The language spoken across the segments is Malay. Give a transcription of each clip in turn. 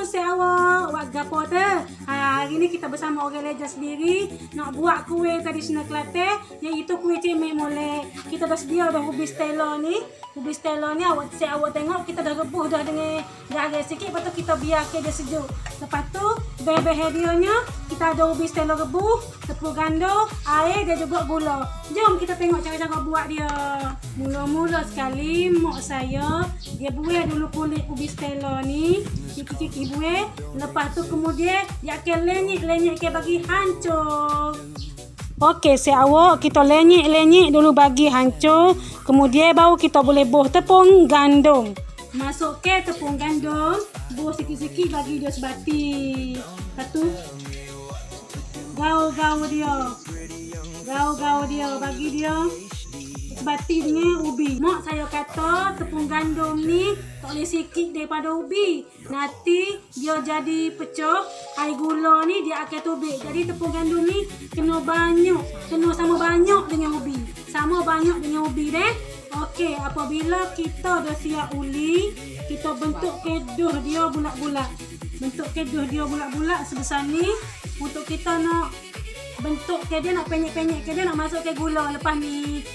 si awak. Wak gapo tu? Hari ni kita bersama orang Leja sendiri nak buat kuih tradisional Kelantan, iaitu kuih cemek molek. Kita dah sedia dah ubi stella ni. Ubi stella ni awak tengok kita dah rebus dah dengan garam sikit, lepas tu kita biarkan dia sejuk. Lepas tu bahan-bahan dia nya kita ada ubi stella rebus, tepung ganda, air dan juga gula. Jom kita tengok cara-cara buat dia. Mula-mula sekali mak saya dia buih dulu kulit ubi stella ni, kiki-kiki buih. Lepas tu kemudian dia akan lenyek ke bagi hancur. Okey, awak kita lenyek dulu bagi hancur. Kemudian baru kita boleh buh tepung gandum. Masuk ke tepung gandum, buh sikit-sikit bagi dia sebati. Lepas tu gaul dia bagi dia sebati dengan ubi. Mak saya kata tepung gandum ni tak boleh sikit daripada ubi. Nanti dia jadi pecah, air gula ni dia akan tubik. Jadi tepung gandum ni kena sama banyak dengan ubi. Sama banyak dengan ubi deh. Okey, apabila kita dah siap uli, kita bentuk keduh dia bulat-bulat. Bentuk keduh dia bulat-bulat sebesar ni. Untuk kita nak bentuk ke dia, nak penyek-penyek ke dia, nak masuk ke gula. Lepas ni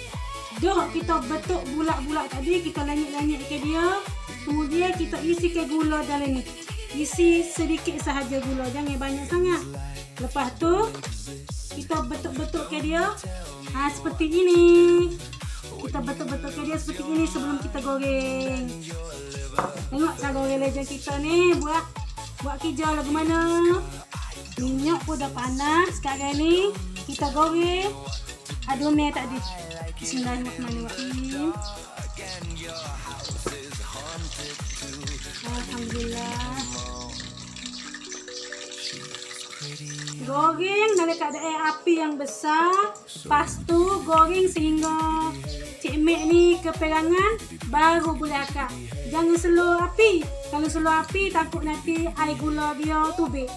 dah kita bentuk bulat-bulat tadi, kita lenyek ke dia. Kemudian kita isi ke gula dalam ni. Isi sedikit sahaja gula, jangan banyak sangat. Lepas tu kita bentuk-bentuk ke dia seperti ini. Kita bentuk-bentuk ke dia seperti ini sebelum kita goreng. Tengok cara goreng legend kita ni buat kijau lagu mana. Minyak pun dah panas. Sekarang ni kita goreng adonan tadi. Bismillahirrahmanirrahim. Alhamdulillah. Goreng dalam keadaan api yang besar. Lepas tu goreng sehingga cekmek ni keperangan, baru boleh akak. Jangan slow api. Kalau slow api takut nanti air gula dia tubik.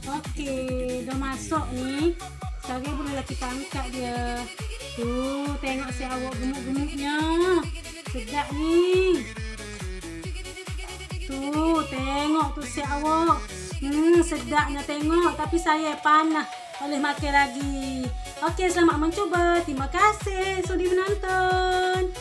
Okey, dah masuk ni. Sekarang bolehlah kita angkat dia. Tengok si awak gemuk-gemuknya. Sedap ni. Tengok tu si awak. Sedapnya tengok. Tapi saya panas. Boleh makan lagi. Okey, selamat mencuba. Terima kasih sudi menonton.